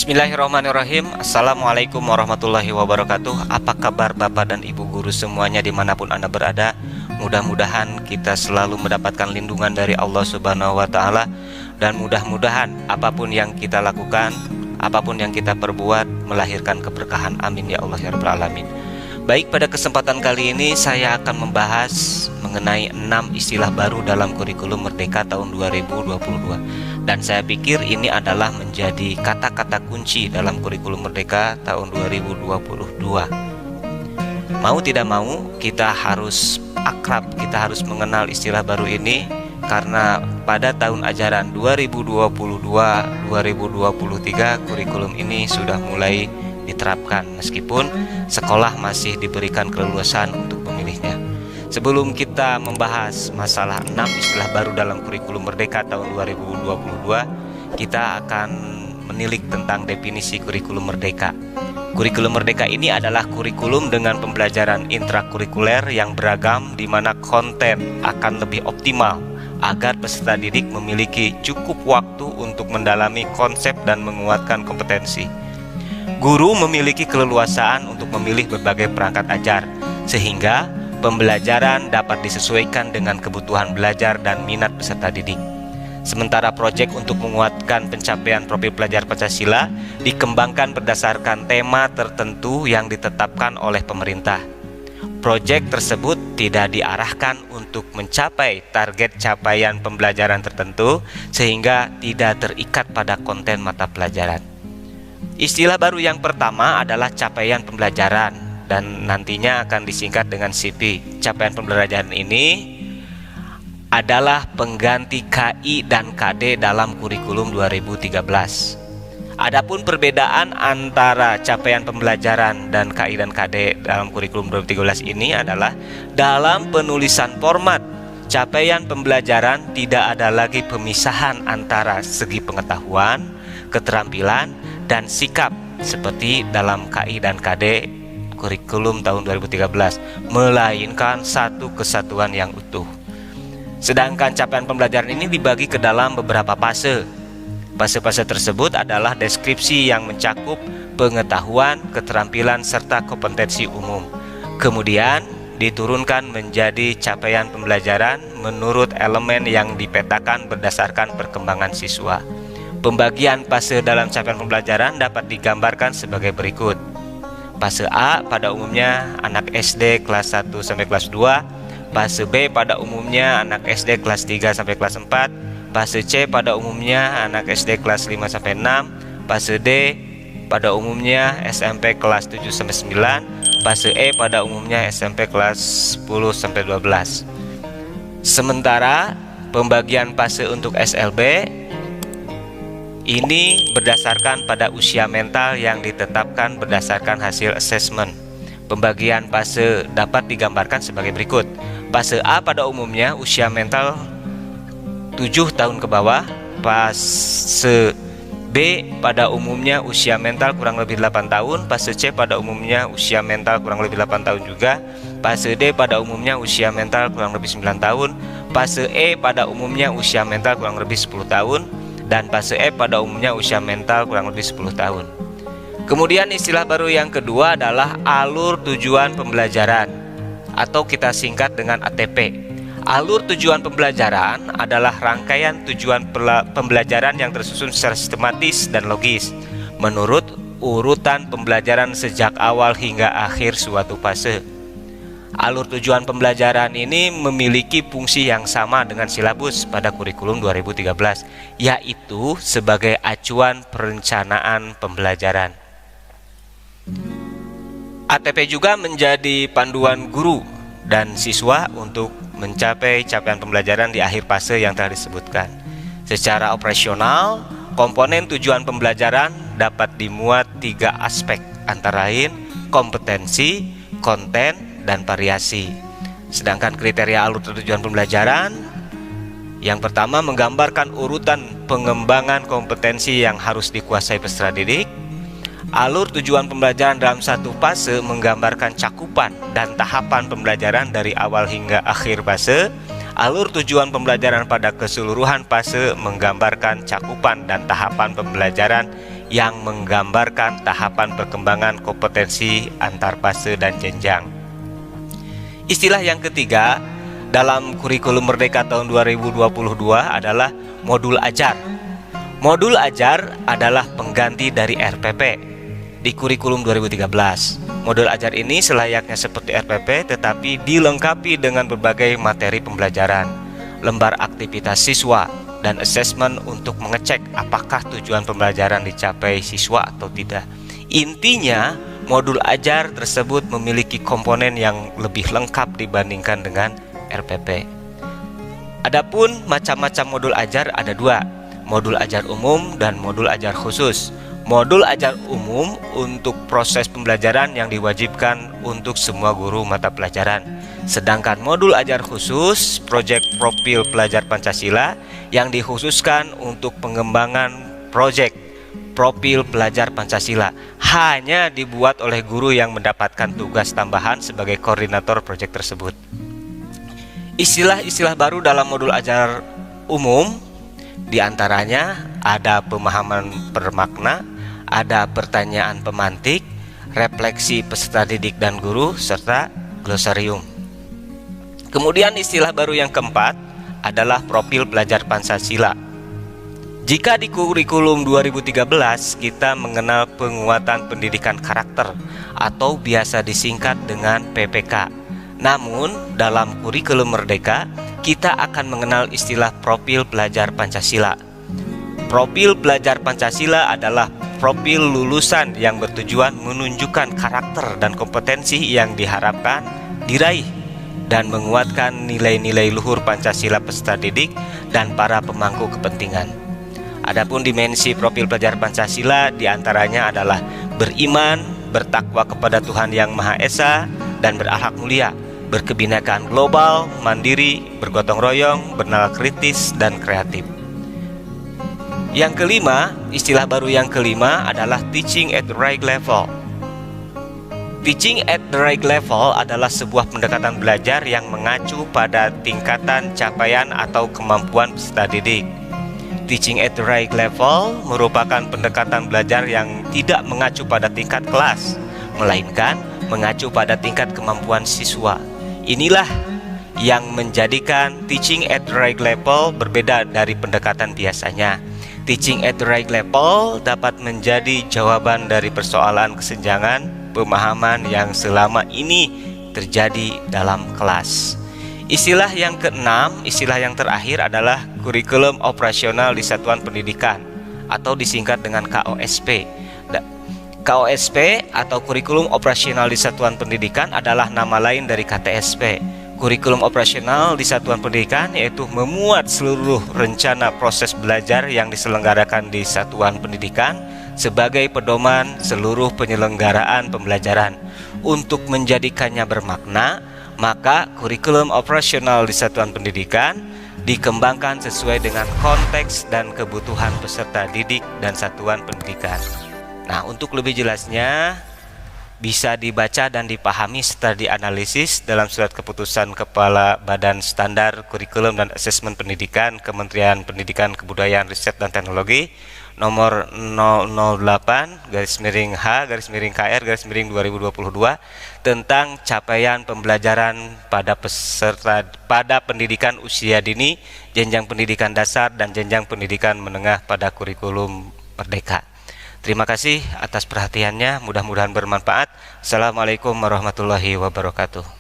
Bismillahirrahmanirrahim. Assalamualaikum warahmatullahi wabarakatuh. Apa kabar Bapak dan Ibu guru semuanya dimanapun Anda berada? Mudah-mudahan kita selalu mendapatkan lindungan dari Allah Subhanahu wa Ta'ala. Dan mudah-mudahan apapun yang kita lakukan, apapun yang kita perbuat, melahirkan keberkahan. Amin ya Allah ya Rabbal Alamin. Baik, pada kesempatan kali ini saya akan membahas mengenai 6 istilah baru dalam kurikulum Merdeka tahun 2022. Dan saya pikir ini adalah menjadi kata-kata kunci dalam kurikulum Merdeka tahun 2022. Mau tidak mau kita harus akrab, kita harus mengenal istilah baru ini, karena pada tahun ajaran 2022-2023 kurikulum ini sudah mulai diterapkan, meskipun sekolah masih diberikan keleluasan untuk memilihnya. Sebelum kita membahas masalah 6 istilah baru dalam kurikulum Merdeka tahun 2022, kita akan menilik tentang definisi kurikulum Merdeka. Kurikulum Merdeka ini adalah kurikulum dengan pembelajaran intrakurikuler yang beragam, di mana konten akan lebih optimal agar peserta didik memiliki cukup waktu untuk mendalami konsep dan menguatkan kompetensi. Guru memiliki keleluasaan untuk memilih berbagai perangkat ajar, sehingga pembelajaran dapat disesuaikan dengan kebutuhan belajar dan minat peserta didik. Sementara proyek untuk menguatkan pencapaian profil pelajar Pancasila dikembangkan berdasarkan tema tertentu yang ditetapkan oleh pemerintah. Proyek tersebut tidak diarahkan untuk mencapai target capaian pembelajaran tertentu, sehingga tidak terikat pada konten mata pelajaran. Istilah baru yang pertama adalah capaian pembelajaran, dan nantinya akan disingkat dengan CP. Capaian pembelajaran ini adalah pengganti KI dan KD dalam kurikulum 2013. Adapun perbedaan antara capaian pembelajaran dan KI dan KD dalam kurikulum 2013 ini adalah dalam penulisan format capaian pembelajaran tidak ada lagi pemisahan antara segi pengetahuan, keterampilan, dan sikap seperti dalam KI dan KD kurikulum tahun 2013, melainkan satu kesatuan yang utuh. Sedangkan capaian pembelajaran ini dibagi ke dalam beberapa fase. Fase-fase tersebut adalah deskripsi yang mencakup pengetahuan, keterampilan, serta kompetensi umum. Kemudian diturunkan menjadi capaian pembelajaran menurut elemen yang dipetakan berdasarkan perkembangan siswa. Pembagian fase dalam capaian pembelajaran dapat digambarkan sebagai berikut. Fase A pada umumnya anak SD kelas 1 sampai kelas 2, fase B pada umumnya anak SD kelas 3 sampai kelas 4, fase C pada umumnya anak SD kelas 5 sampai 6, fase D pada umumnya SMP kelas 7 sampai 9, fase E pada umumnya SMP kelas 10 sampai 12. Sementara pembagian fase untuk SLB ini berdasarkan pada usia mental yang ditetapkan berdasarkan hasil asesmen. Pembagian fase dapat digambarkan sebagai berikut. Fase A pada umumnya usia mental 7 tahun ke bawah. Fase B pada umumnya usia mental kurang lebih 8 tahun. Fase C pada umumnya usia mental kurang lebih 8 tahun juga. Fase D pada umumnya usia mental kurang lebih 9 tahun. Fase E pada umumnya usia mental kurang lebih 10 tahun. Dan fase F pada umumnya usia mental kurang lebih 10 tahun. Kemudian istilah baru yang kedua adalah alur tujuan pembelajaran, atau kita singkat dengan ATP. Alur tujuan pembelajaran adalah rangkaian tujuan pembelajaran yang tersusun secara sistematis dan logis menurut urutan pembelajaran sejak awal hingga akhir suatu fase. Alur tujuan pembelajaran ini memiliki fungsi yang sama dengan silabus pada kurikulum 2013, yaitu sebagai acuan perencanaan pembelajaran. ATP juga menjadi panduan guru dan siswa untuk mencapai capaian pembelajaran di akhir fase yang telah disebutkan. Secara operasional, komponen tujuan pembelajaran dapat dimuat 3 aspek, antara lain kompetensi, konten, dan variasi. Sedangkan kriteria alur tujuan pembelajaran yang pertama menggambarkan urutan pengembangan kompetensi yang harus dikuasai peserta didik. Alur tujuan pembelajaran dalam satu fase menggambarkan cakupan dan tahapan pembelajaran dari awal hingga akhir fase. Alur tujuan pembelajaran pada keseluruhan fase menggambarkan cakupan dan tahapan pembelajaran yang menggambarkan tahapan perkembangan kompetensi antar fase dan jenjang. Istilah yang ketiga dalam kurikulum Merdeka tahun 2022 adalah modul ajar. Modul ajar adalah pengganti dari RPP di kurikulum 2013. Modul ajar ini selayaknya seperti RPP tetapi dilengkapi dengan berbagai materi pembelajaran, lembar aktivitas siswa, dan asesmen untuk mengecek apakah tujuan pembelajaran dicapai siswa atau tidak. Intinya, modul ajar tersebut memiliki komponen yang lebih lengkap dibandingkan dengan RPP. Adapun macam-macam modul ajar ada dua, modul ajar umum dan modul ajar khusus. Modul ajar umum untuk proses pembelajaran yang diwajibkan untuk semua guru mata pelajaran. Sedangkan modul ajar khusus, proyek profil pelajar Pancasila yang dikhususkan untuk pengembangan proyek profil pelajar Pancasila, hanya dibuat oleh guru yang mendapatkan tugas tambahan sebagai koordinator proyek tersebut. Istilah-istilah baru dalam modul ajar umum diantaranya ada pemahaman permakna, ada pertanyaan pemantik, refleksi peserta didik dan guru, serta glosarium. Kemudian istilah baru yang keempat adalah profil pelajar Pancasila. Jika di kurikulum 2013 kita mengenal penguatan pendidikan karakter atau biasa disingkat dengan PPK. Namun dalam kurikulum Merdeka kita akan mengenal istilah profil pelajar Pancasila. Profil pelajar Pancasila adalah profil lulusan yang bertujuan menunjukkan karakter dan kompetensi yang diharapkan diraih dan menguatkan nilai-nilai luhur Pancasila peserta didik dan para pemangku kepentingan. Adapun dimensi profil pelajar Pancasila diantaranya adalah beriman, bertakwa kepada Tuhan Yang Maha Esa, dan berakhlak mulia, berkebinekaan global, mandiri, bergotong royong, bernalar kritis, dan kreatif. Yang kelima, istilah baru yang kelima adalah teaching at the right level. Teaching at the right level adalah sebuah pendekatan belajar yang mengacu pada tingkatan capaian atau kemampuan peserta didik. Teaching at the right level merupakan pendekatan belajar yang tidak mengacu pada tingkat kelas, melainkan mengacu pada tingkat kemampuan siswa. Inilah yang menjadikan teaching at the right level berbeda dari pendekatan biasanya. Teaching at the right level dapat menjadi jawaban dari persoalan kesenjangan pemahaman yang selama ini terjadi dalam kelas. Istilah yang keenam, istilah yang terakhir adalah kurikulum operasional di satuan pendidikan atau disingkat dengan KOSP. KOSP atau kurikulum operasional di satuan pendidikan adalah nama lain dari KTSP. Kurikulum operasional di satuan pendidikan yaitu memuat seluruh rencana proses belajar yang diselenggarakan di satuan pendidikan sebagai pedoman seluruh penyelenggaraan pembelajaran. Untuk menjadikannya bermakna, maka kurikulum operasional di satuan pendidikan dikembangkan sesuai dengan konteks dan kebutuhan peserta didik dan satuan pendidikan. Nah, untuk lebih jelasnya bisa dibaca dan dipahami serta dianalisis dalam surat keputusan Kepala Badan Standar Kurikulum dan Asesmen Pendidikan Kementerian Pendidikan Kebudayaan Riset dan Teknologi nomor 008-H-KR-2022 tentang capaian pembelajaran pada pendidikan usia dini, jenjang pendidikan dasar dan jenjang pendidikan menengah pada kurikulum Merdeka. Terima kasih atas perhatiannya, mudah-mudahan bermanfaat. Assalamualaikum warahmatullahi wabarakatuh.